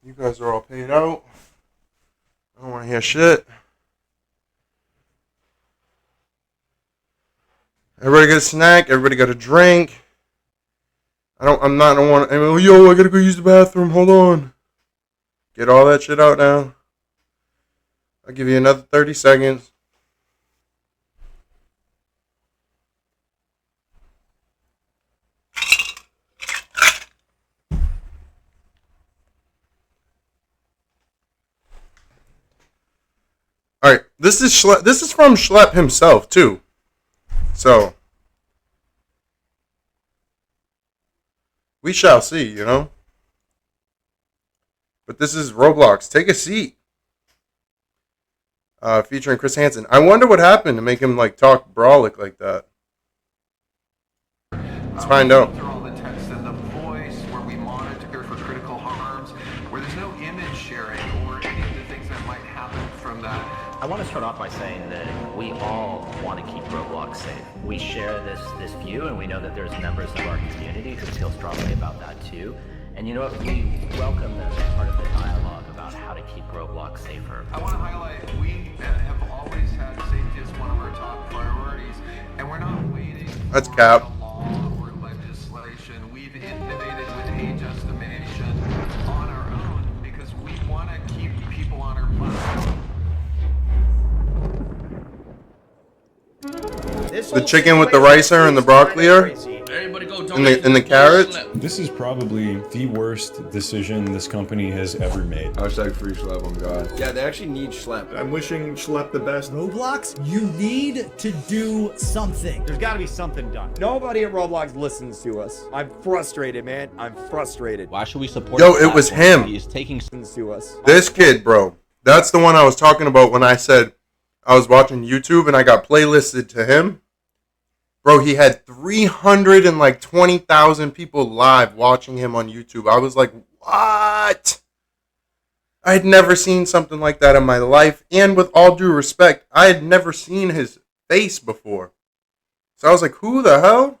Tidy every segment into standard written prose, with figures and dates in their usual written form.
You guys are all paid out. I don't want to hear shit. Everybody got a snack. Everybody got a drink. I don't want to. Yo, I gotta go use the bathroom. Hold on. Get all that shit out now. I'll give you another 30 seconds. All right, this is from Schlep himself too. So we shall see, you know. But this is Roblox. Take a seat. Featuring Chris Hansen. I wonder what happened to make him like talk brawlic like that. Let's find out. Through all the text and the voice, where we monitor for critical harms, where there's no image sharing or any of the things that might happen from that. I want to start off by saying that we all want to keep Roblox safe. We share this view, and we know that there's members of our community who feel strongly about that too. And you know what? We welcome them as part of the dialogue about how to keep Roblox safer. I want to highlight, we have always had safety as one of our top priorities, and we're not waiting That's for cap. a law or legislation. We've innovated with age estimation on our own because we want to keep people on our platform. The chicken with the ricer and the broccoli Everybody go and the carrots. This is probably the worst decision this company has ever made. Hashtag free Schlep on God. Yeah, they actually need Schlep. I'm wishing Schlep the best. Roblox, you need to do something. There's got to be something done. Nobody at Roblox listens to us. I'm frustrated, man. I'm frustrated. Why should we support? Yo, it was him. He is taking to us. This kid, bro. That's the one I was talking about when I said I was watching YouTube and I got playlisted to him. Bro, he had 320,000 people live watching him on YouTube. I was like, what? I had never seen something like that in my life. And with all due respect, I had never seen his face before. So I was like, who the hell?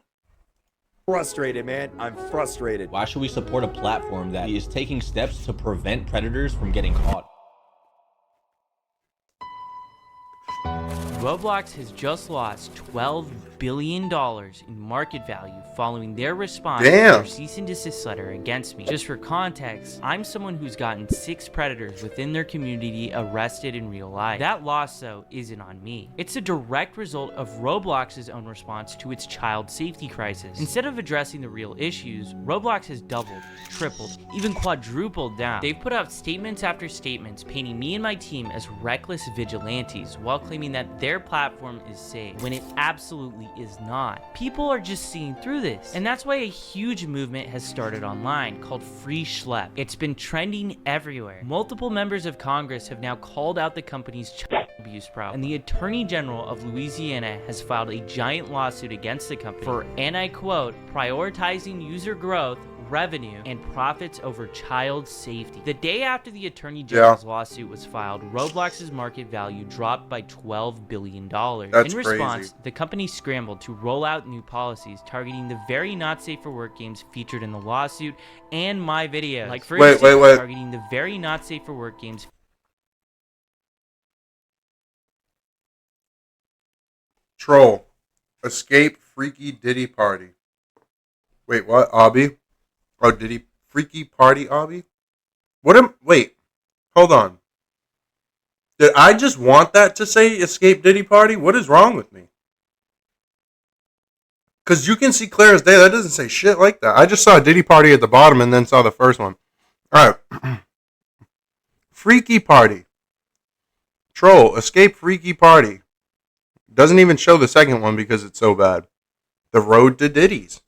Frustrated, man. I'm frustrated. Why should we support a platform that is taking steps to prevent predators from getting caught? Roblox has just lost $12 billion in market value following their response to their cease and desist letter against me. Just for context, I'm someone who's gotten 6 predators within their community arrested in real life. That loss, though, isn't on me. It's a direct result of Roblox's own response to its child safety crisis. Instead of addressing the real issues, Roblox has doubled, tripled, even quadrupled down. They've put out statements after statements painting me and my team as reckless vigilantes while claiming that their platform is safe, when it absolutely is not. People are just seeing through this, and that's why a huge movement has started online called Free Schlep. It's been trending everywhere. Multiple members of Congress have now called out the company's child abuse problem, and the Attorney General of Louisiana has filed a giant lawsuit against the company for, and I quote, prioritizing user growth, revenue, and profits over child safety. The day after the Attorney General's lawsuit was filed, Roblox's market value dropped by $12 billion. That's in response, crazy. the company scrambled to roll out new policies targeting the very not safe for work games featured in the lawsuit and my videos. Like for instance, targeting the very not safe for work games. Troll. Escape Freaky Diddy Party. Wait, what? Obby? Oh, Diddy Freaky Party Obby? Wait, hold on. Did I just want that to say Escape Diddy Party? What is wrong with me? Because you can see clear as day, that doesn't say shit like that. I just saw Diddy Party at the bottom and then saw the first one. Alright. Freaky Party. Troll, Escape Freaky Party. Doesn't even show the second one because it's so bad. The Road to Diddy's.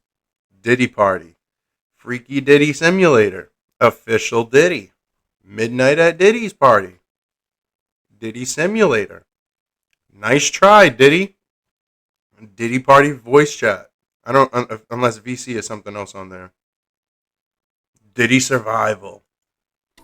Diddy Party. Freaky Diddy Simulator. Official Diddy. Midnight at Diddy's Party. Diddy Simulator. Nice try, Diddy. Diddy Party voice chat. I don't, unless VC is something else on there. Diddy Survival.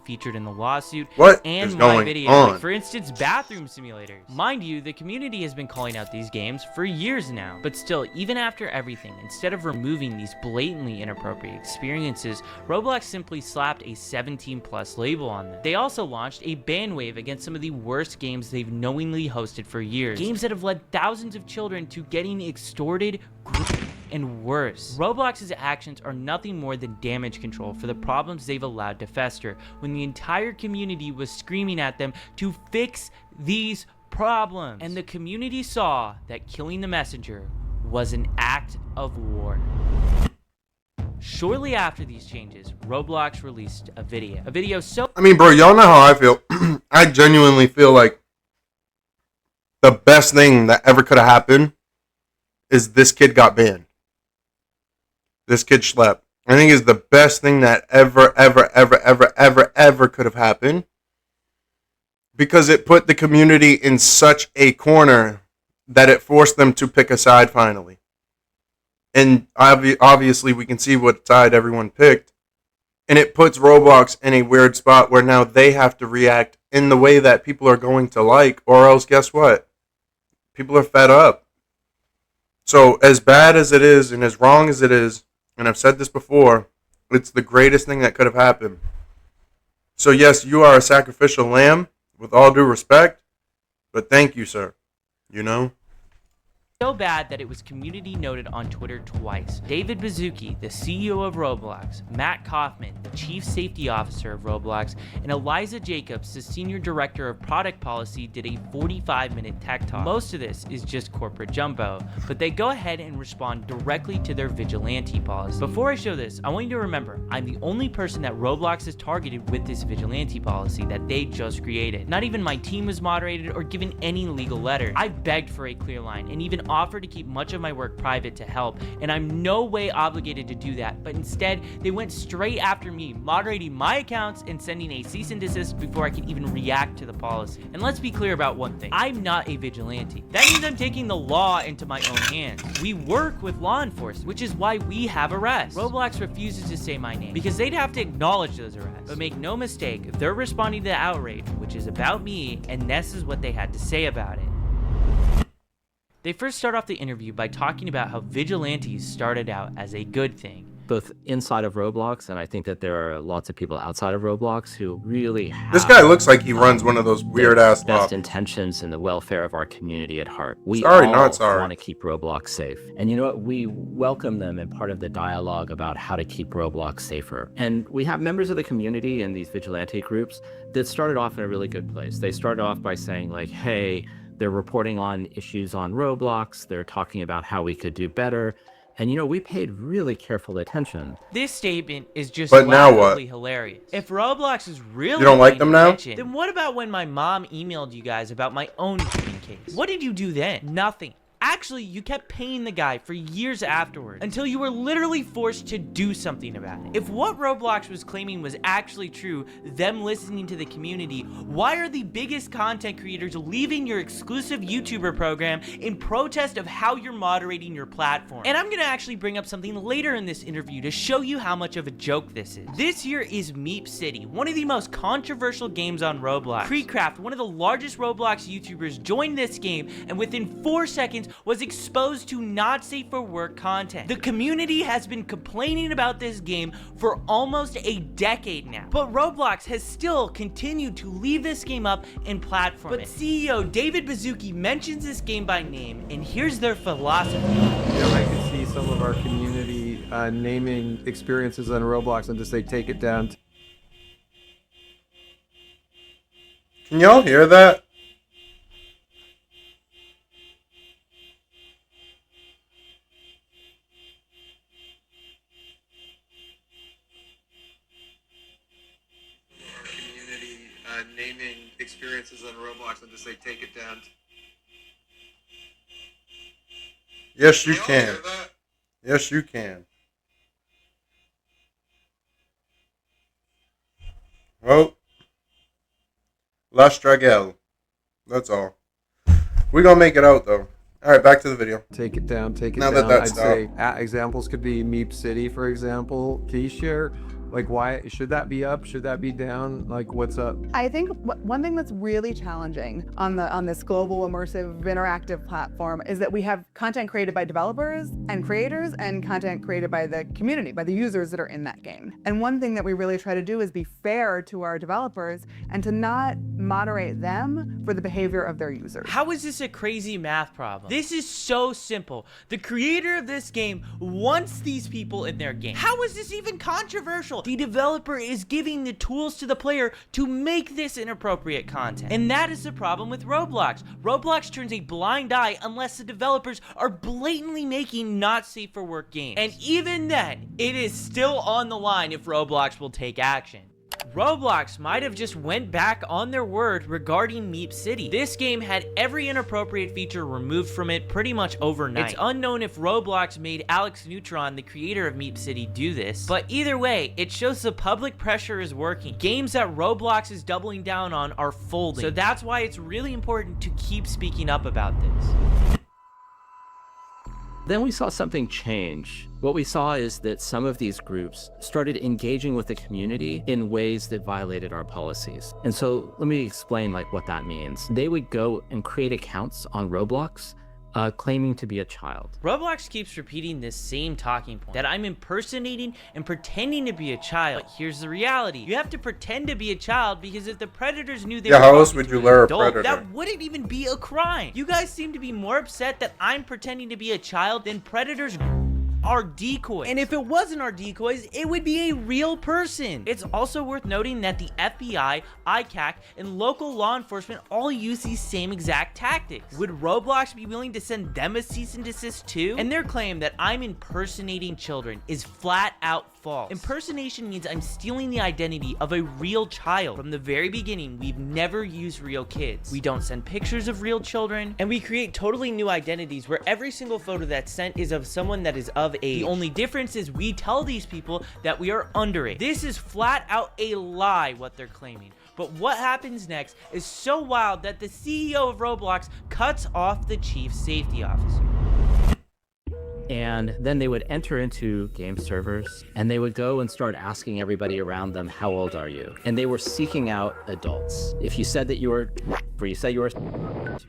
featured in the lawsuit What and is my going video. on? Like, for instance, bathroom simulators. Mind you, the community has been calling out these games for years now. But still, even after everything, instead of removing these blatantly inappropriate experiences, Roblox simply slapped a 17+ label on them. They also launched a ban wave against some of the worst games they've knowingly hosted for years. Games that have led thousands of children to getting extorted, and worse. Roblox's actions are nothing more than damage control for the problems they've allowed to fester, when the entire community was screaming at them to fix these problems. And the community saw that killing the messenger was an act of war. Shortly after these changes, Roblox released a video so— I mean, bro, y'all know how I feel. I genuinely feel like the best thing that ever could have happened is this kid got banned. This kid Schlep. I think is the best thing that ever could have happened. Because it put the community in such a corner that it forced them to pick a side finally. And obviously we can see what side everyone picked. And it puts Roblox in a weird spot where now they have to react in the way that people are going to like, or else guess what? People are fed up. So as bad as it is and as wrong as it is, and I've said this before, it's the greatest thing that could have happened. So yes, you are a sacrificial lamb, with all due respect, but thank you, sir. You know? So bad that it was community noted on Twitter twice. David Baszucki, the CEO of Roblox, Matt Kaufman, the Chief Safety Officer of Roblox, and Eliza Jacobs, the Senior Director of Product Policy, did a 45-minute tech talk. Most of this is just corporate jumbo, but they go ahead and respond directly to their vigilante policy. Before I show this, I want you to remember, I'm the only person that Roblox has targeted with this vigilante policy that they just created. Not even my team was moderated or given any legal letter. I begged for a clear line and even offered to keep much of my work private to help, and I'm no way obligated to do that, but instead they went straight after me, moderating my accounts and sending a cease and desist before I could even react to the policy. And let's be clear about one thing, I'm not a vigilante. That means I'm taking the law into my own hands. We work with law enforcement, which is why we have arrests. Roblox refuses to say my name because they'd have to acknowledge those arrests. But make no mistake, they're responding to the outrage, which is about me, and this is what they had to say about it. They first start off the interview by talking about how vigilantes started out as a good thing. Both inside of Roblox, and I think that there are lots of people outside of Roblox who really have This guy looks like he runs one of those weird ass best lobbies. intentions and the welfare of our community at heart. We Sorry, all not sorry. want to keep Roblox safe. And you know what? We welcome them in part of the dialogue about how to keep Roblox safer. And we have members of the community in these vigilante groups that started off in a really good place. They started off by saying like, hey, they're reporting on issues on Roblox. They're talking about how we could do better. And you know, we paid really careful attention. This statement is just But now what? laughably hilarious. If Roblox is really You don't like paying them now? attention, then what about when my mom emailed you guys about my own gaming case? What did you do then? Nothing. Actually, you kept paying the guy for years afterwards, until you were literally forced to do something about it. If what Roblox was claiming was actually true, them listening to the community, why are the biggest content creators leaving your exclusive YouTuber program in protest of how you're moderating your platform? And I'm gonna actually bring up something later in this interview to show you how much of a joke this is. This here is Meep City, one of the most controversial games on Roblox. Creecraft, one of the largest Roblox YouTubers, joined this game and within 4 seconds was exposed to not safe for work content. The community has been complaining about this game for almost a decade now, but Roblox has still continued to leave this game up and platform it. But CEO David Baszucki mentions this game by name, and here's their philosophy. Yeah, I can see some of our community naming experiences on Roblox and just say take it down. Can y'all hear that? Naming experiences on Roblox and just say take it down. Yes, you can. Yes, you can. Well, La Stragel. That's all. We're gonna make it out though. All right, back to the video. Take it down, take it Now down. that that's I'd say examples could be Meep City, for example. Can you share Like, why should that be up? Should that be down? Like, what's up? I think one thing that's really challenging on this global immersive interactive platform is that we have content created by developers and creators and content created by the community, by the users that are in that game. And one thing that we really try to do is be fair to our developers and to not moderate them for the behavior of their users. How is this a crazy math problem? This is so simple. The creator of this game wants these people in their game. How is this even controversial? The developer is giving the tools to the player to make this inappropriate content. And that is the problem with Roblox. Roblox turns a blind eye unless the developers are blatantly making not safe for work games. And even then, it is still on the line if Roblox will take action. Roblox might have just went back on their word regarding Meep City. This game had every inappropriate feature removed from it pretty much overnight. It's unknown if Roblox made Alex Neutron, the creator of Meep City, do this, but either way, it shows the public pressure is working. Games that Roblox is doubling down on are folding, so that's why it's really important to keep speaking up about this. Then we saw something change. What we saw is that some of these groups started engaging with the community in ways that violated our policies. And so let me explain what that means. They would go and create accounts on Roblox claiming to be a child. Roblox keeps repeating this same talking point, that I'm impersonating and pretending to be a child. But here's the reality. You have to pretend to be a child because if the predators knew they were how else would you lure a predator? that wouldn't even be a crime. You guys seem to be more upset that I'm pretending to be a child than predators are decoys. And if it wasn't our decoys, it would be a real person. It's also worth noting that the FBI, ICAC, and local law enforcement all use these same exact tactics. Would Roblox be willing to send them a cease and desist too? And their claim that I'm impersonating children is flat out false. Impersonation means I'm stealing the identity of a real child. From the very beginning, we've never used real kids. We don't send pictures of real children, and we create totally new identities where every single photo that's sent is of someone that is of age. The only difference is we tell these people that we are underage. This is flat out a lie, what they're claiming. But what happens next is so wild that the CEO of Roblox cuts off the chief safety officer. And then they would enter into game servers and they would go and start asking everybody around them, how old are you? And they were seeking out adults. If you said that you were,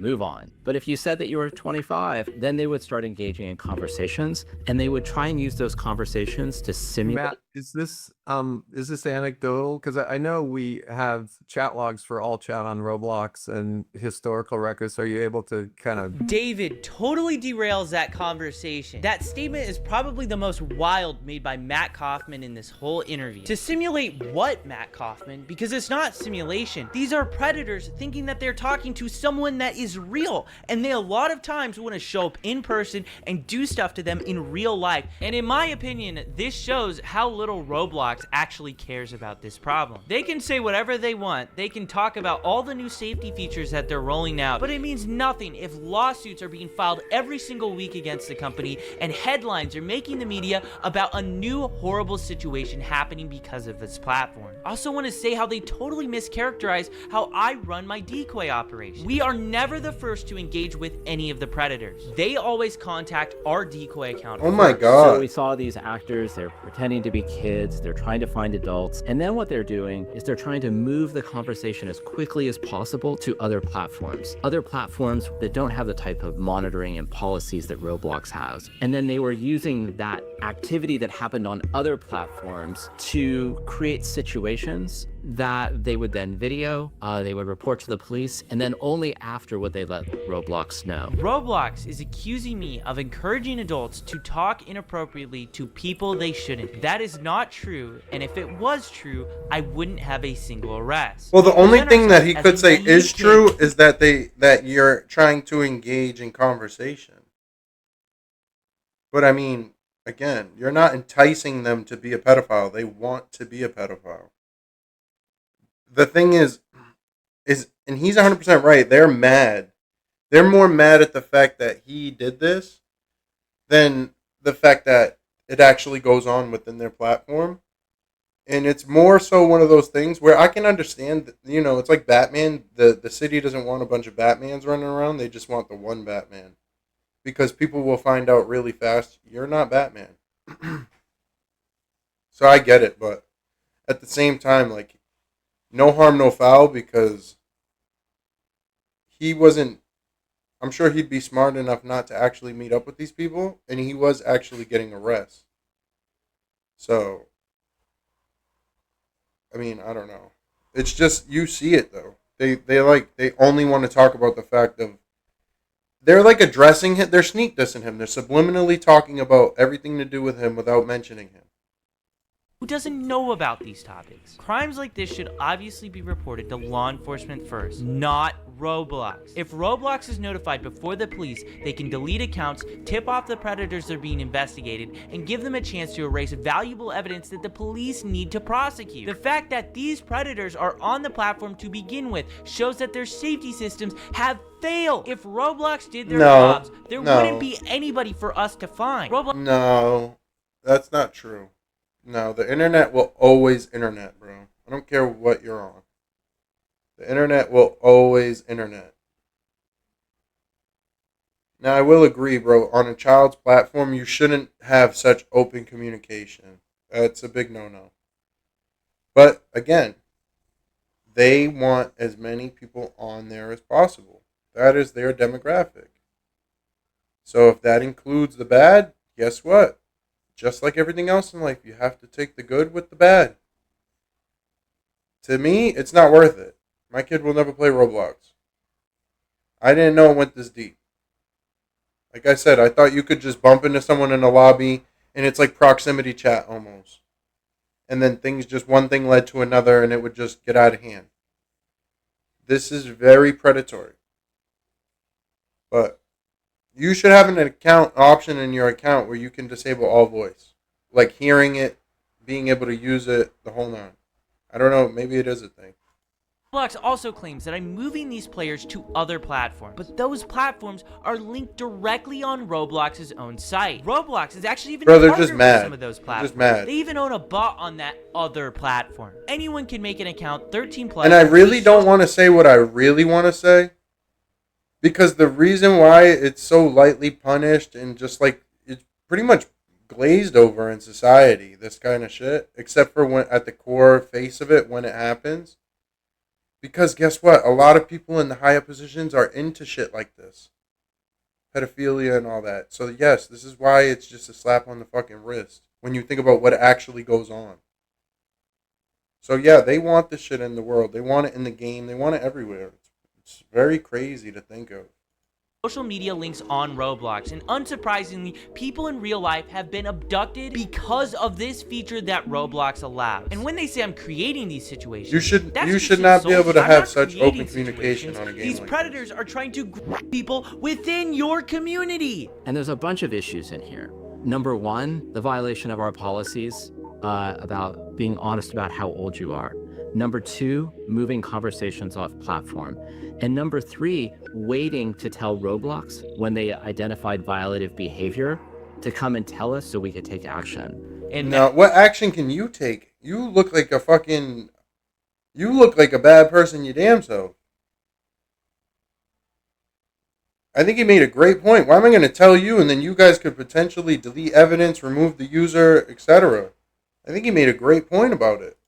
move on. But if you said that you were 25, then they would start engaging in conversations and they would try and use those conversations to simulate. Matt, is this anecdotal? Because I know we have chat logs for all chat on Roblox and historical records. Are you able to kind of... David totally derails that conversation. That statement is probably the most wild made by Matt Kaufman in this whole interview. To simulate what, Matt Kaufman? Because it's not simulation. These are predators thinking that they're talking to someone that is real, and they a lot of times want to show up in person and do stuff to them in real life. And in my opinion, this shows how little Roblox actually cares about this problem. They can say whatever they want. They can talk about all the new safety features that they're rolling out, but it means nothing if lawsuits are being filed every single week against the company and headlines are making the media about a new horrible situation happening because of this platform. I also want to say how they totally mischaracterize how I run my decoy operation. We are never the first to engage with any of the predators. They always contact our decoy account. Oh my god. So we saw these actors, they're pretending to be kids, they're trying to find adults, and then what they're doing is they're trying to move the conversation as quickly as possible to other platforms that don't have the type of monitoring and policies that Roblox has. And then they were using that activity that happened on other platforms to create situations that they would then video, they would report to the police, and then only after would they let Roblox know. Roblox is accusing me of encouraging adults to talk inappropriately to people they shouldn't. That is not true, and if it was true, I wouldn't have a single arrest. Well, the only thing that he could say is true is that you're trying to engage in conversation. But I mean, again, you're not enticing them to be a pedophile. They want to be a pedophile. The thing is, and he's 100% right, they're mad. They're more mad at the fact that he did this than the fact that it actually goes on within their platform. And it's more so one of those things where I can understand, it's like Batman. The city doesn't want a bunch of Batmans running around. They just want the one Batman. Because people will find out really fast, you're not Batman. So I get it, but at the same time, like, no harm, no foul, because he wasn't. I'm sure he'd be smart enough not to actually meet up with these people, and he was actually getting arrests. So, I mean, I don't know. It's just you see it though. They only want to talk about the fact of they're like addressing him. They're sneak dissing him. They're subliminally talking about everything to do with him without mentioning him. Who doesn't know about these topics? Crimes like this should obviously be reported to law enforcement first, not Roblox. If Roblox is notified before the police, they can delete accounts, tip off the predators that are being investigated, and give them a chance to erase valuable evidence that the police need to prosecute. The fact that these predators are on the platform to begin with shows that their safety systems have failed. If Roblox did their jobs, there wouldn't be anybody for us to find. No, that's not true. No, the internet will always internet, bro. I don't care what you're on. The internet will always internet. Now, I will agree, bro. On a child's platform, you shouldn't have such open communication. That's a big no-no. But, again, they want as many people on there as possible. That is their demographic. So if that includes the bad, guess what? Just like everything else in life, you have to take the good with the bad. To me, it's not worth it. My kid will never play Roblox. I didn't know it went this deep. Like I said, I thought you could just bump into someone in a lobby, and it's like proximity chat almost. And then one thing led to another, and it would just get out of hand. This is very predatory. But you should have an account option in your account where you can disable all voice. Like hearing it, being able to use it, the whole nine. I don't know, maybe it is a thing. Roblox also claims that I'm moving these players to other platforms, but those platforms are linked directly on Roblox's own site. Roblox is actually even partnered with some of those platforms. Just mad. They even own a bot on that other platform. Anyone can make an account 13 plus. And I really don't want to say what I really want to say. Because the reason why it's so lightly punished and just like it's pretty much glazed over in society, this kind of shit, except for when at the core face of it when it happens. Because guess what? A lot of people in the higher positions are into shit like this. Pedophilia and all that. So yes, this is why it's just a slap on the fucking wrist when you think about what actually goes on. So yeah, they want this shit in the world. They want it in the game. They want it everywhere. It's very crazy to think of. Social media links on Roblox, and unsurprisingly, people in real life have been abducted because of this feature that Roblox allows. And when they say I'm creating these situations, you should not be able to have such open communication on a game. These predators are trying to grab people within your community. And there's a bunch of issues in here. Number one, the violation of our policies about being honest about how old you are. Number two, moving conversations off platform. And number three, waiting to tell Roblox when they identified violative behavior to come and tell us so we could take action. And now, what action can you take? You look like a bad person, you damn self. I think he made a great point. Why am I going to tell you and then you guys could potentially delete evidence, remove the user, etc.? I think he made a great point about it.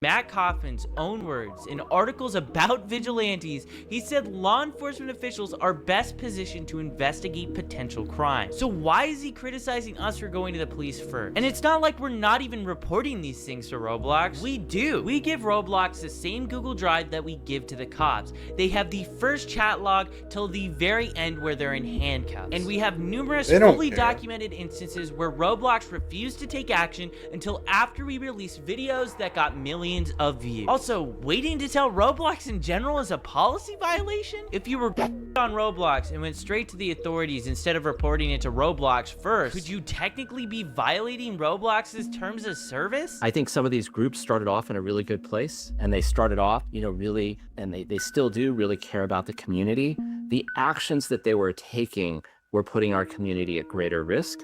Matt Kaufman's own words in articles about vigilantes, he said law enforcement officials are best positioned to investigate potential crime. So why is he criticizing us for going to the police first? And it's not like we're not even reporting these things to Roblox. We do. We give Roblox the same Google Drive that we give to the cops. They have the first chat log till the very end where they're in handcuffs. And we have numerous fully documented instances where Roblox refused to take action until after we released videos that got millions of views. Also, waiting to tell Roblox in general is a policy violation? If you were on Roblox and went straight to the authorities instead of reporting it to Roblox first, could you technically be violating Roblox's terms of service? I think some of these groups started off in a really good place, and they started off, really, and they still do really care about the community. The actions that they were taking were putting our community at greater risk.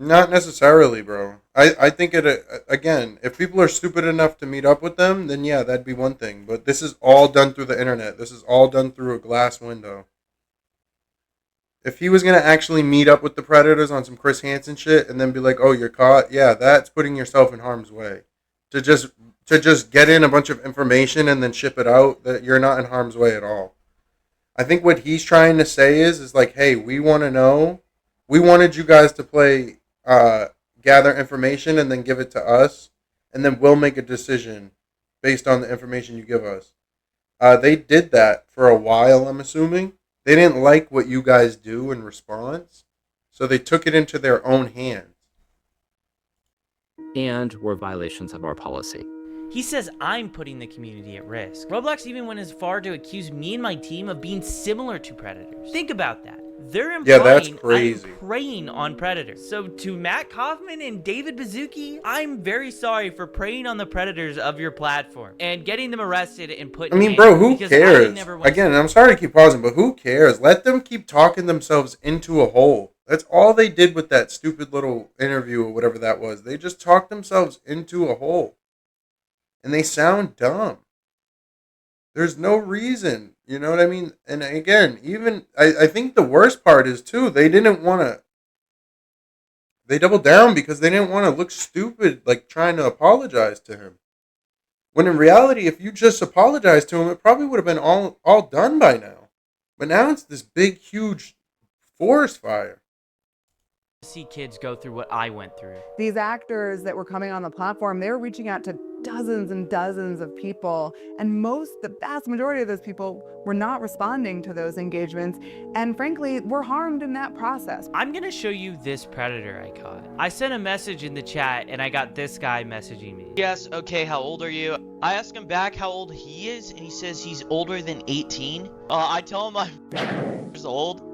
Not necessarily, bro. I think again, if people are stupid enough to meet up with them, then yeah, that'd be one thing. But this is all done through the internet. This is all done through a glass window. If he was going to actually meet up with the predators on some Chris Hansen shit and then be like, oh, you're caught, yeah, that's putting yourself in harm's way. To to just get in a bunch of information and then ship it out, that you're not in harm's way at all. I think what he's trying to say is like, hey, we want to know. We wanted you guys to play, gather information and then give it to us, and then we'll make a decision based on the information you give us. They did that for a while, I'm assuming. They didn't like what you guys do in response, so they took it into their own hands. And were violations of our policy. He says I'm putting the community at risk. Roblox even went as far to accuse me and my team of being similar to predators. Think about that. They're implying that's crazy. I'm preying on predators. So to Matt Kaufman and David Baszucki, I'm very sorry for preying on the predators of your platform and getting them arrested and put in I mean, bro, who because cares? Again, I'm sorry to keep pausing, but who cares? Let them keep talking themselves into a hole. That's all they did with that stupid little interview or whatever that was. They just talked themselves into a hole. And they sound dumb. There's no reason. You know what I mean? And again, even I think the worst part is too, they didn't want to. They doubled down because they didn't want to look stupid, like trying to apologize to him. When in reality, if you just apologized to him, it probably would have been all done by now. But now it's this big, huge forest fire. See kids go through what I went through. These actors that were coming on the platform, they were reaching out to dozens and dozens of people, and the vast majority of those people were not responding to those engagements, and frankly, were harmed in that process. I'm gonna show you this predator I caught. I sent a message in the chat, and I got this guy messaging me. Yes, okay, how old are you? I asked him back how old he is, and he says he's older than 18. I tell him I'm years old.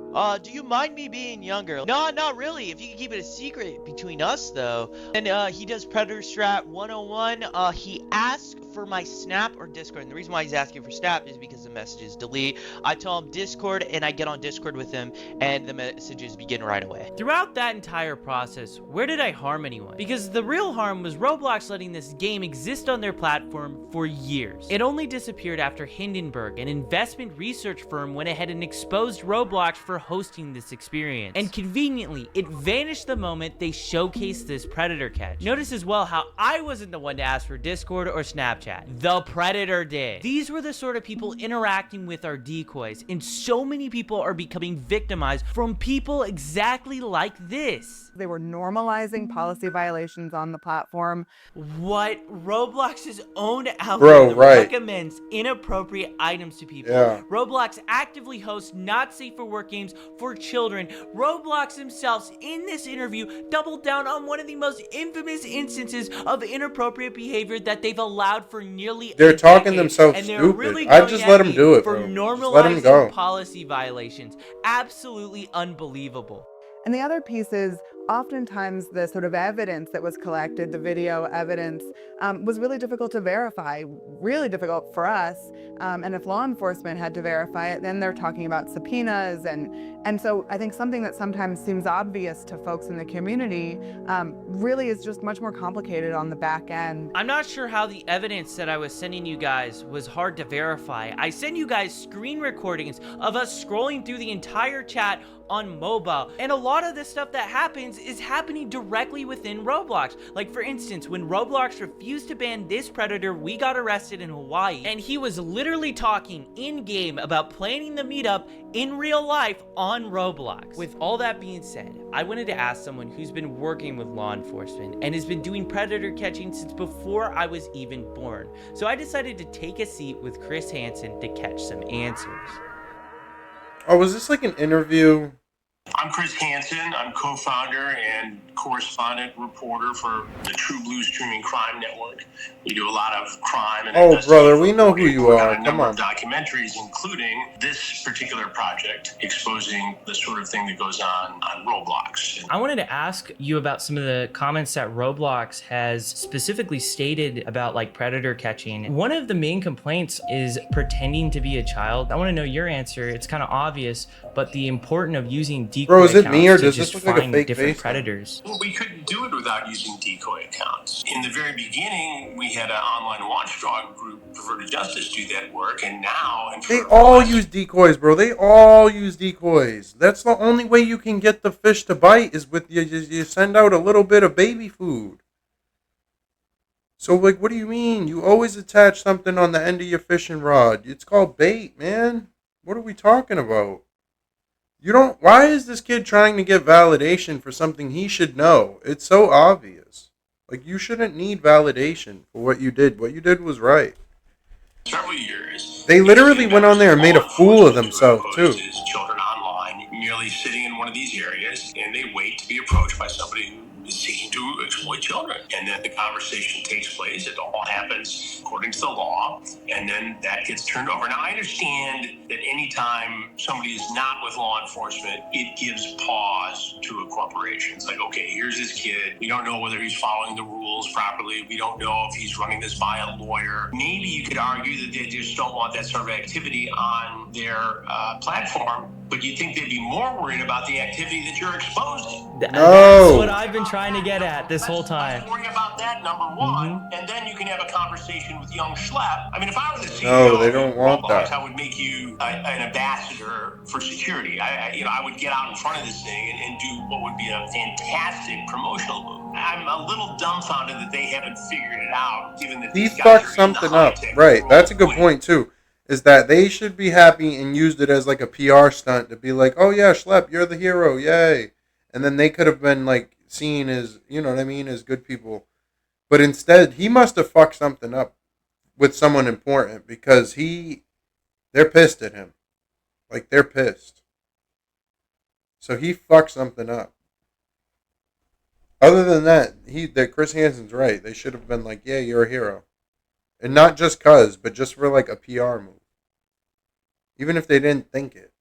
Do you mind me being younger? No, not really. If you can keep it a secret between us, though. And he does Predator Strat 101. He asked for my Snap or Discord. And the reason why he's asking for Snap is because the messages delete. I tell him Discord, and I get on Discord with him, and the messages begin right away. Throughout that entire process, where did I harm anyone? Because the real harm was Roblox letting this game exist on their platform for years. It only disappeared after Hindenburg, an investment research firm, went ahead and exposed Roblox for hosting this experience. And conveniently, it vanished the moment they showcased this predator catch. Notice as well how I wasn't the one to ask for Discord or Snapchat. The predator did. These were the sort of people interacting with our decoys, and so many people are becoming victimized from people exactly like this. They were normalizing policy violations on the platform. What? Roblox's own algorithm recommends inappropriate items to people. Yeah. Roblox actively hosts not safe for work games for children. Roblox themselves, in this interview, doubled down on one of the most infamous instances of inappropriate behavior that they've allowed for nearly They're a talking decade. themselves And they're stupid. really I going just at let them me do it, for bro. normalizing Just let them go. policy violations. Absolutely unbelievable. And the other piece is, oftentimes the sort of evidence that was collected, the video evidence, was really difficult to verify, really difficult for us. And if law enforcement had to verify it, then they're talking about subpoenas. And so I think something that sometimes seems obvious to folks in the community really is just much more complicated on the back end. I'm not sure how the evidence that I was sending you guys was hard to verify. I sent you guys screen recordings of us scrolling through the entire chat on mobile, and a lot of the stuff that happens is happening directly within Roblox. Like for instance, when Roblox refused to ban this predator, we got arrested in Hawaii, and he was literally talking in-game about planning the meetup in real life on Roblox. With all that being said, I wanted to ask someone who's been working with law enforcement and has been doing predator catching since before I was even born. So I decided to take a seat with Chris Hansen to catch some answers. Oh, was this like an interview? I'm Chris Hansen. I'm co-founder and correspondent reporter for the True Blue Streaming Crime Network. We do a lot of crime and Oh, brother, we know who you are. Come on. Documentaries, including this particular project, exposing the sort of thing that goes on Roblox. I wanted to ask you about some of the comments that Roblox has specifically stated about like predator catching. One of the main complaints is pretending to be a child. I want to know your answer. It's kind of obvious, but the importance of using decoy Bro, is it me or accounts does to this just look like a find fake different face? predators. Well, we couldn't do it without using decoy accounts. In the very beginning, we had an online watchdog group, Perverted Justice, do that work, and now... They all use decoys, bro. They all use decoys. That's the only way you can get the fish to bite is with you send out a little bit of baby food. So, like, what do you mean? You always attach something on the end of your fishing rod. It's called bait, man. What are we talking about? You don't. Why is this kid trying to get validation for something he should know? It's so obvious. Like, you shouldn't need validation for what you did. What you did was right. Several years. They literally went on there and made a fool of themselves, too. His children online, merely sitting in one of these areas, and they wait to be approached by somebody who is seeking to exploit children. And then the conversation takes place. It all happens according to the law, and then that gets turned over. Now, I understand that anytime somebody is not with law enforcement, it gives pause to a corporation. It's like, okay, here's this kid. We don't know whether he's following the rules properly. We don't know if he's running this by a lawyer. Maybe you could argue that they just don't want that sort of activity on their platform, but you'd think they'd be more worried about the activity that you're exposing. That's what I've been trying to get at this whole time. Let's worry about that, number one, and then you can have a conversation with young Schlep. I mean, if I were the CEO No, they don't want ROBLOX, that. I would make you an ambassador for security. I would get out in front of this thing and do what would be a fantastic promotional move. I'm a little dumbfounded that they haven't figured it out, given that He these guys fucked are in the something up. high-tech Right. world. That's a good point, too. Is that they should be happy and used it as like a PR stunt to be like, oh yeah, Schlep, you're the hero, yay. And then they could have been like seen as, you know what I mean, as good people. But instead, he must have fucked something up with someone important because they're pissed at him. Like, they're pissed. So he fucked something up. Other than that, Chris Hansen's right. They should have been like, yeah, you're a hero. And not just cuz, but just for like a PR move. Even if they didn't think it.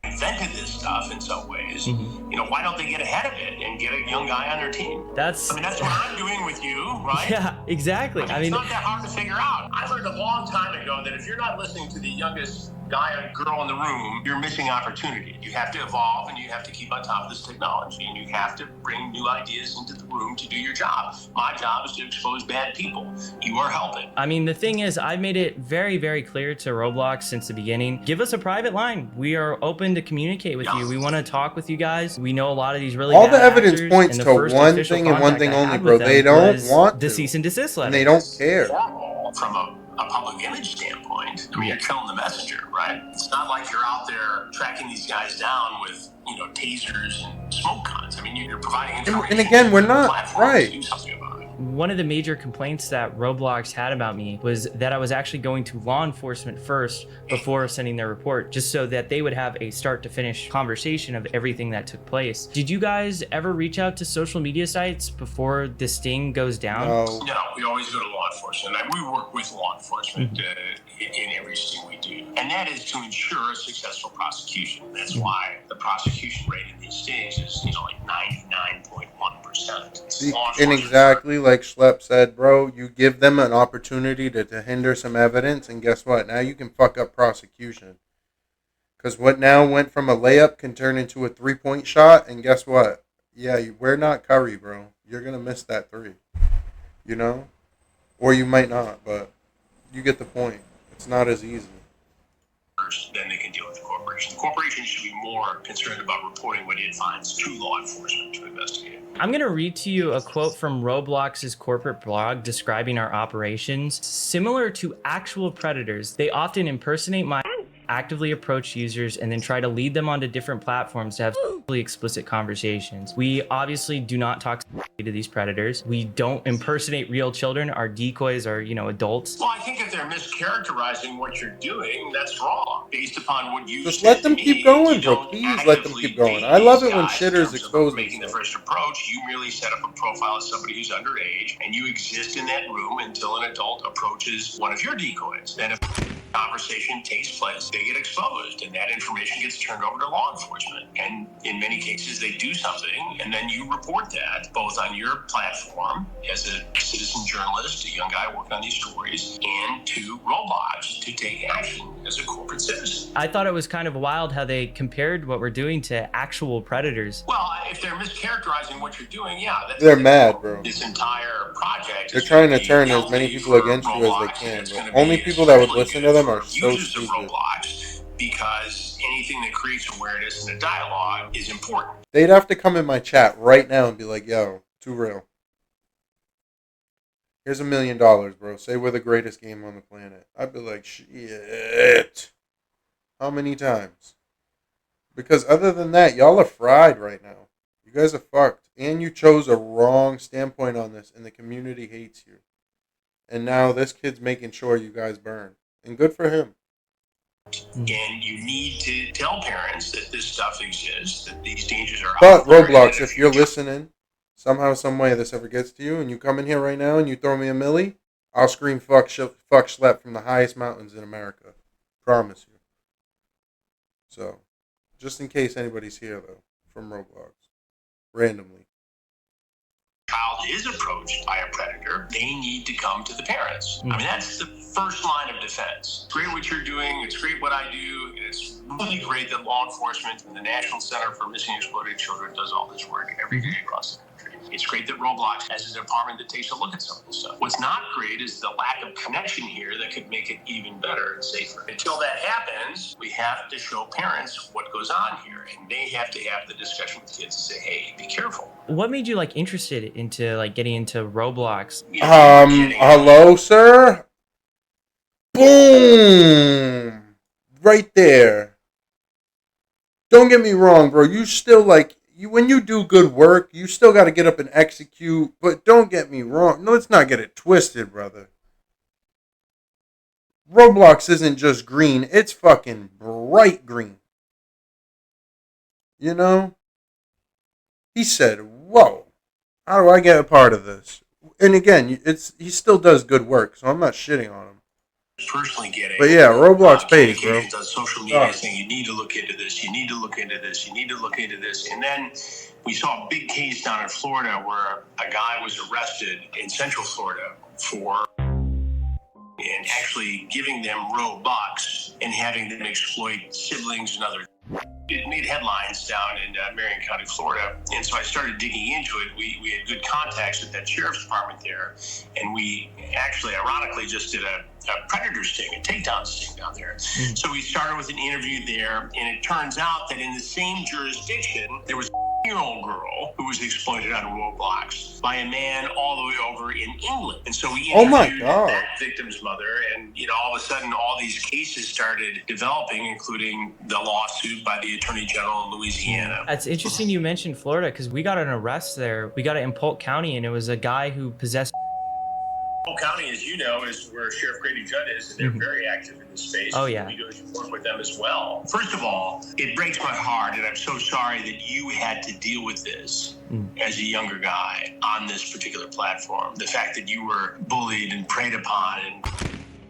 Invented this stuff in some ways. You know, why don't they get ahead of it and get a young guy on their team? That's what I'm doing with you, right? Yeah, exactly. I mean, it's not that hard to figure out. I learned a long time ago that if you're not listening to the youngest guy or girl in the room, you're missing opportunity. You have to evolve and you have to keep on top of this technology and you have to bring new ideas into the room to do your job. My job is to expose bad people. You are helping. I mean, the thing is, I've made it very, very clear to ROBLOX since the beginning. Give us a private line. We are open to communicate with you. We want to talk with you guys. We know a lot of these really all bad the evidence actors, points and the to first one official thing and one contact thing I only, had bro. with them They don't was want the to. cease and desist letter. And they don't care. From a public image standpoint, I mean, you're killing the messenger, right? It's not like you're out there tracking these guys down with, tasers and smoke guns. I mean, you're providing information. And again, we're not right. To do something about it. One of the major complaints that ROBLOX had about me was that I was actually going to law enforcement first before sending their report, just so that they would have a start to finish conversation of everything that took place. Did you guys ever reach out to social media sites before this sting goes down? No, we always go to law enforcement. We work with law enforcement in everything we do. And that is to ensure a successful prosecution. That's why the prosecution rate in these stings is, like 99.1%. And exactly like Schlep said, bro, you give them an opportunity to hinder some evidence, and guess what? Now you can fuck up prosecution. Because what now went from a layup can turn into a 3-point shot, and guess what? Yeah, we're not Curry, bro. You're going to miss that 3. You know? Or you might not, but you get the point. It's not as easy. Then they can deal with the corporation. The corporation should be more concerned about reporting what it finds to law enforcement to investigate. I'm going to read to you a quote from ROBLOX's corporate blog describing our operations. Similar to actual predators, they often impersonate actively approach users and then try to lead them onto different platforms to have explicit conversations. We obviously do not talk to these predators. We don't impersonate real children. Our decoys are, adults. Well, I think if they're mischaracterizing what you're doing, that's wrong. Based upon what you just let them keep going, bro. Please let them keep going. I love it when shitters expose making the first approach. You merely set up a profile as somebody who's underage, and you exist in that room until an adult approaches one of your decoys. Then if conversation takes place, they get exposed, and that information gets turned over to law enforcement. And in many cases, they do something, and then you report that both on your platform as a citizen journalist, a young guy working on these stories, and to ROBLOX to take action as a corporate citizen. I thought it was kind of wild how they compared what we're doing to actual predators. Well, if they're mischaracterizing what you're doing, they're mad, bro. This entire project. They're trying to turn as many people against you as they can. But only people that would listen to them are so stupid. Because anything that creates awareness and a dialogue is important. They'd have to come in my chat right now and be like, yo, too real. Here's $1 million, bro. Say we're the greatest game on the planet. I'd be like, shit. How many times? Because other than that, y'all are fried right now. You guys are fucked. And you chose a wrong standpoint on this, and the community hates you. And now this kid's making sure you guys burn. And good for him. And you need to tell parents that this stuff exists, that these dangers are But out there. ROBLOX, if you're listening, somehow, some way this ever gets to you, and you come in here right now and you throw me a milli, I'll scream fuck Schlep from the highest mountains in America. Promise you. So, just in case anybody's here, though, from ROBLOX. Randomly. Child is approached by a predator, they need to come to the parents. I mean, that's the first line of defense. It's great what you're doing. It's great what I do. It's really great that law enforcement and the National Center for Missing and Exploited Children does all this work every day across the country. It's great that ROBLOX has a department that takes a look at some of this stuff. What's not great is the lack of connection here that could make it even better and safer. Until that happens, we have to show parents what goes on here, and they have to have the discussion with kids and say, hey, be careful. What made you like interested into like getting into ROBLOX? Hello, sir? Boom! Right there. Don't get me wrong, bro. You still like, when you do good work, you still got to get up and execute. But don't get me wrong. No, let's not get it twisted, brother. ROBLOX isn't just green. It's fucking bright green. You know? He said, whoa, how do I get a part of this? And again, he still does good work, so I'm not shitting on him. Personally getting. But yeah, ROBLOX pays, bro. On social media saying you need to look into this, you need to look into this, you need to look into this. And then we saw a big case down in Florida where a guy was arrested in Central Florida for and actually giving them Robux and having them exploit siblings and other. It made headlines down in Marion County, Florida. And so I started digging into it. We had good contacts with that sheriff's department there. And we actually, ironically, just did a predator sting, a takedown sting down there. Mm-hmm. So we started with an interview there. And it turns out that in the same jurisdiction, there was a year-old girl who was exploited on ROBLOX by a man all the way over in England. And so we interviewed that victim's mother. And, you know, all of a sudden, all these cases started developing, including the lawsuit by the Attorney General in Louisiana. That's interesting you mentioned Florida because we got an arrest there. We got it in Polk County, and it was a guy who possessed. Polk County, as you know, is where Sheriff Grady Judd is, and they're very active in this space. Oh, yeah. We do work with them as well. First of all, it breaks my heart, and I'm so sorry that you had to deal with this as a younger guy on this particular platform. The fact that you were bullied and preyed upon and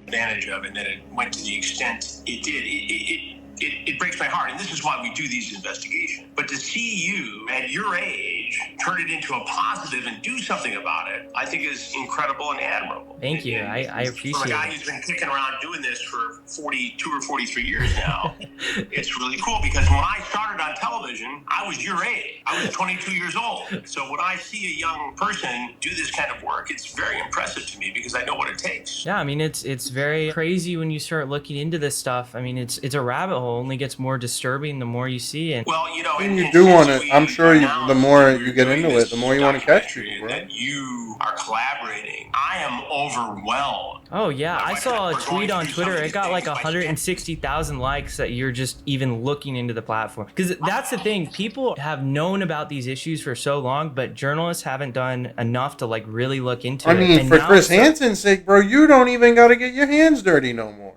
advantage of, and that it went to the extent it did. It breaks my heart, and this is why we do these investigations. But to see you at your age turn it into a positive and do something about it, I think is incredible and admirable. Thank you. I appreciate it. From a guy who's been kicking around doing this for 42 or 43 years now, it's really cool because when I started on television, I was your age. I was 22 years old. So when I see a young person do this kind of work, it's very impressive to me because I know what it takes. Yeah, I mean, it's very crazy when you start looking into this stuff. I mean, it's a rabbit hole. Only gets more disturbing the more you see. And well, you know, and you do want to. I'm sure the more you get into it, the more you want to catch people, bro. That you are collaborating. I am overwhelmed. Oh yeah, I saw a tweet on Twitter. It got like 160,000 likes that you're just even looking into the platform. Because that's the thing. People have known about these issues for so long, but journalists haven't done enough to like really look into it. I mean, for Chris Hansen's sake, bro, you don't even got to get your hands dirty no more.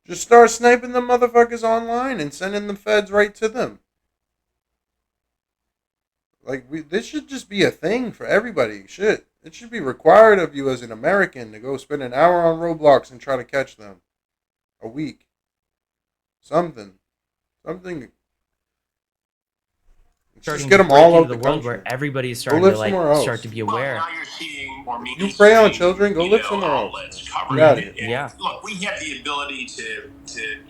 Just start sniping the motherfuckers online and sending the feds right to them. Like, this should just be a thing for everybody. Shit. It should be required of you as an American to go spend an hour on ROBLOX and try to catch them. A week. Something. Just get them all over the world country. where everybody's starting to like start to be aware. Well, now you're seeing more you prey on children, go live somewhere else. Yeah. Look, we have the ability to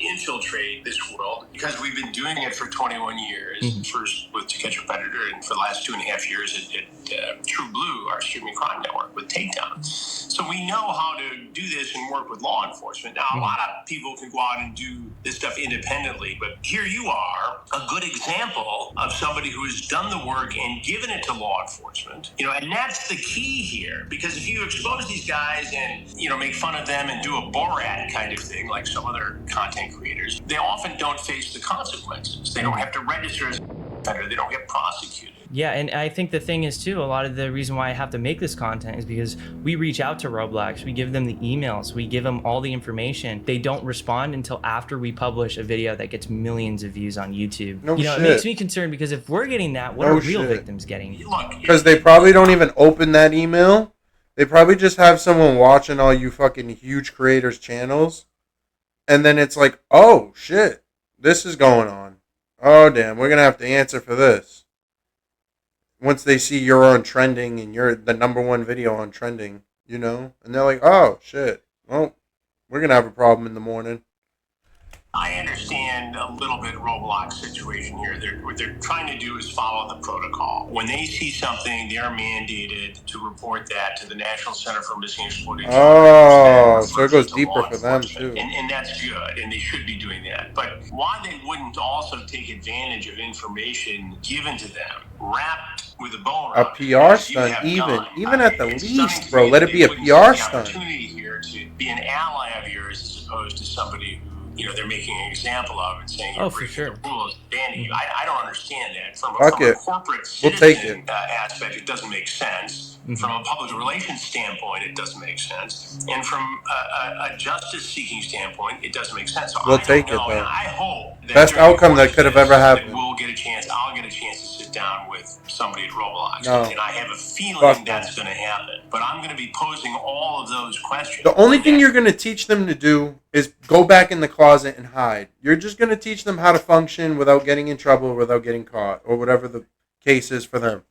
infiltrate this world because we've been doing it for 21 years. First with To Catch a Predator, and for the last 2.5 years at True Blue, our streaming crime network, with Takedown. So we know how to do this and work with law enforcement. Now, a lot of people can go out and do this stuff independently, but here you are, a good example of somebody who has done the work and given it to law enforcement. And that's the key here, because if you expose these guys and, make fun of them and do a Borat kind of thing, like some other content creators, they often don't face the consequences. They don't have to register as a offender. They don't get prosecuted. Yeah, and I think the thing is too, a lot of the reason why I have to make this content is because we reach out to Roblox, we give them the emails, we give them all the information. They don't respond until after we publish a video that gets millions of views on YouTube. No shit. It makes me concerned, because if we're getting that, what are real victims getting? Because they probably don't even open that email. They probably just have someone watching all you fucking huge creators' channels. And then it's like, oh, shit, this is going on. Oh, damn, we're going to have to answer for this. Once they see you're on trending and you're the #1 video on trending, and they're like, oh, shit, well, we're going to have a problem in the morning. I understand a little bit Roblox situation here. What they're trying to do is follow the protocol. When they see something, they're mandated to report that to the National Center for Missing and Exploited Children. Oh, so it goes deeper for them, too. And that's good, and they should be doing that. But why they wouldn't also take advantage of information given to them, wrapped with a bow A PR stunt, even at the least, bro. Let it be a PR stunt. Opportunity here to be an ally of yours as opposed to somebody who they're making an example of and saying you're breaking the rules, banning you. I don't understand that. From a corporate citizen aspect, it doesn't make sense. From a public relations standpoint, it doesn't make sense. And from a justice-seeking standpoint, it doesn't make sense. So we'll take it, though. I hope that best outcome that could have ever happened. I'll get a chance to sit down with somebody at Roblox. No. And I have a feeling that's going to happen. But I'm going to be posing all of those questions. The only thing you're going to teach them to do is go back in the closet and hide. You're just going to teach them how to function without getting in trouble, without getting caught, or whatever the case is for them.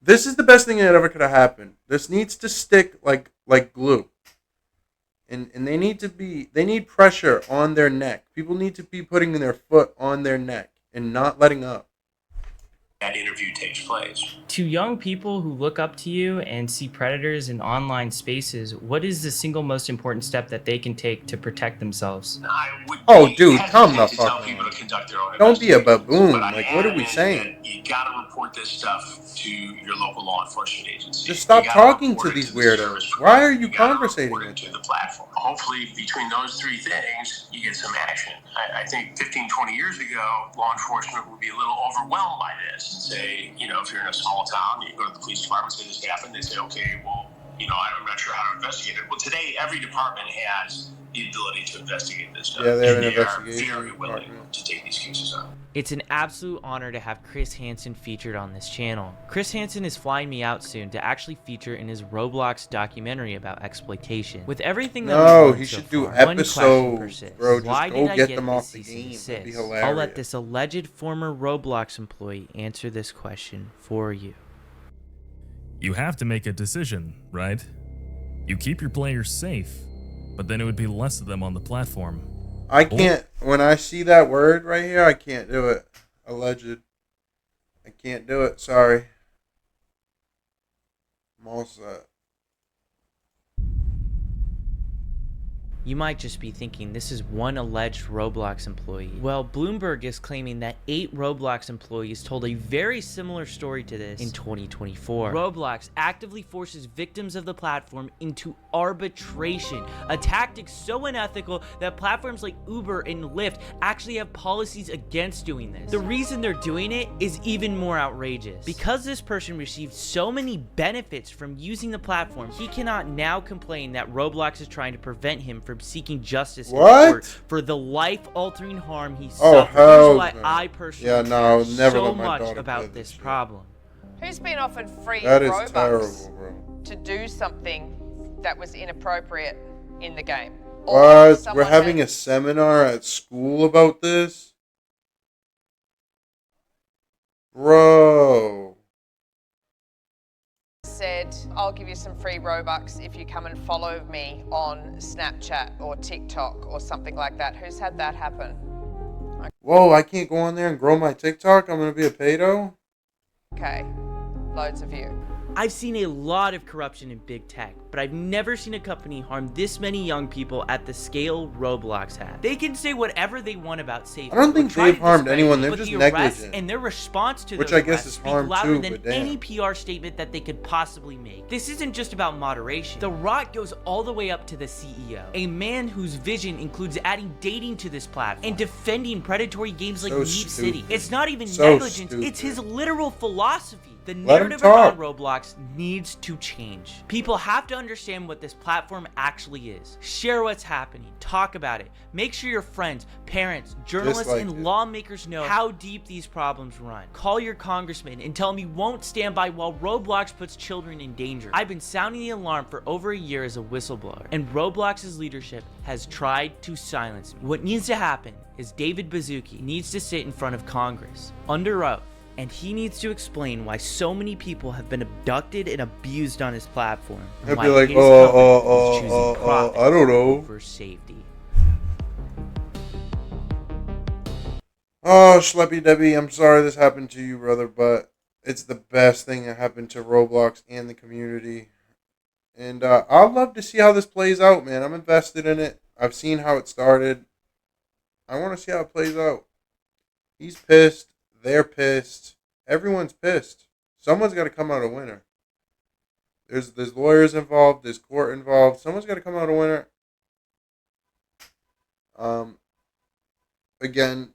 This is the best thing that ever could have happened. This needs to stick like glue. And they need pressure on their neck. People need to be putting their foot on their neck and not letting up. That interview takes place. To young people who look up to you and see predators in online spaces, what is the single most important step that they can take to protect themselves? Oh, dude, come the fuck on. Don't be a baboon. Like, what are we saying? You gotta report this stuff to your local law enforcement agency. Just stop talking to these weirdos. Why are you conversating with them? The platform. Hopefully, between those three things, you get some action. I think 15, 20 years ago, law enforcement would be a little overwhelmed by this and say, if you're in a small town, you go to the police department, say this happened, they say, okay, well, I'm not sure how to investigate it. Well, today, every department has the ability to investigate this stuff. Yeah, they have an and investigation they are very willing to take these cases on. It's an absolute honor to have Chris Hansen featured on this channel. Chris Hansen is flying me out soon to actually feature in his Roblox documentary about exploitation. With everything that he should do episodes, bro. Just go get them off the game. That'd be hilarious. I'll let this alleged former Roblox employee answer this question for you. You have to make a decision, right? You keep your players safe, but then it would be less of them on the platform. I can't, when I see that word right here, I can't do it. Alleged. I can't do it, sorry. I'm all set. You might just be thinking this is one alleged Roblox employee. Well, Bloomberg is claiming that 8 Roblox employees told a very similar story to this in 2024. Roblox actively forces victims of the platform into arbitration, a tactic so unethical that platforms like Uber and Lyft actually have policies against doing this. The reason they're doing it is even more outrageous. Because this person received so many benefits from using the platform, he cannot now complain that Roblox is trying to prevent him from seeking justice in court for the life-altering harm he suffered. Here's why I personally care so much about this problem. Who's been offered free that is Robux terrible, bro. to do something that was inappropriate in the game? What? We're having a seminar at school about this? Bro. Said, I'll give you some free Robux if you come and follow me on Snapchat or TikTok or something like that. Who's had that happen? Whoa, I can't go on there and grow my TikTok? I'm going to be a pedo? Okay, loads of you. I've seen a lot of corruption in big tech, but I've never seen a company harm this many young people at the scale Roblox has. They can say whatever they want about safety. I don't think they've harmed anyone. They're just negligent. And their response to which those I guess is speak harm louder too, than but damn. any PR statement that they could possibly make. This isn't just about moderation. The rot goes all the way up to the CEO, a man whose vision includes adding dating to this platform and defending predatory games like Meep City. It's not even negligence, it's his literal philosophy. The narrative around Roblox needs to change. People have to understand what this platform actually is. Share what's happening. Talk about it. Make sure your friends, parents, journalists, and lawmakers know how deep these problems run. Call your congressman and tell him he won't stand by while Roblox puts children in danger. I've been sounding the alarm for over a year as a whistleblower, and Roblox's leadership has tried to silence me. What needs to happen is David Baszucki needs to sit in front of Congress under oath, and he needs to explain why so many people have been abducted and abused on his platform. He'll be like, I don't know. Over safety. Oh, Schleppy Debbie, I'm sorry this happened to you, brother, but it's the best thing that happened to Roblox and the community. And I'd love to see how this plays out, man. I'm invested in it. I've seen how it started. I want to see how it plays out. He's pissed. They're pissed. Everyone's pissed. Someone's got to come out a winner. There's lawyers involved. There's court involved. Someone's got to come out a winner. Again,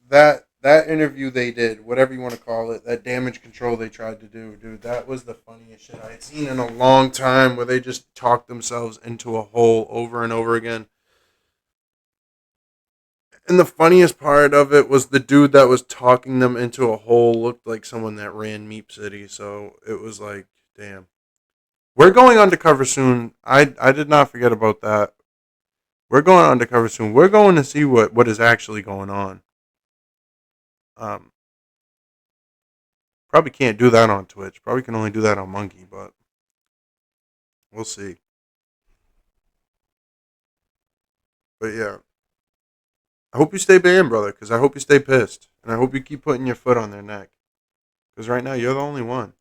that interview they did, whatever you want to call it, that damage control they tried to do, dude, that was the funniest shit I had seen in a long time, where they just talked themselves into a hole over and over again. And the funniest part of it was the dude that was talking them into a hole looked like someone that ran Meep City. So it was like, damn. We're going undercover soon. I did not forget about that. We're going undercover soon. We're going to see what is actually going on. Probably can't do that on Twitch. Probably can only do that on Monkey, but we'll see. But yeah. I hope you stay banned, brother, because I hope you stay pissed. And I hope you keep putting your foot on their neck. Because right now, you're the only one.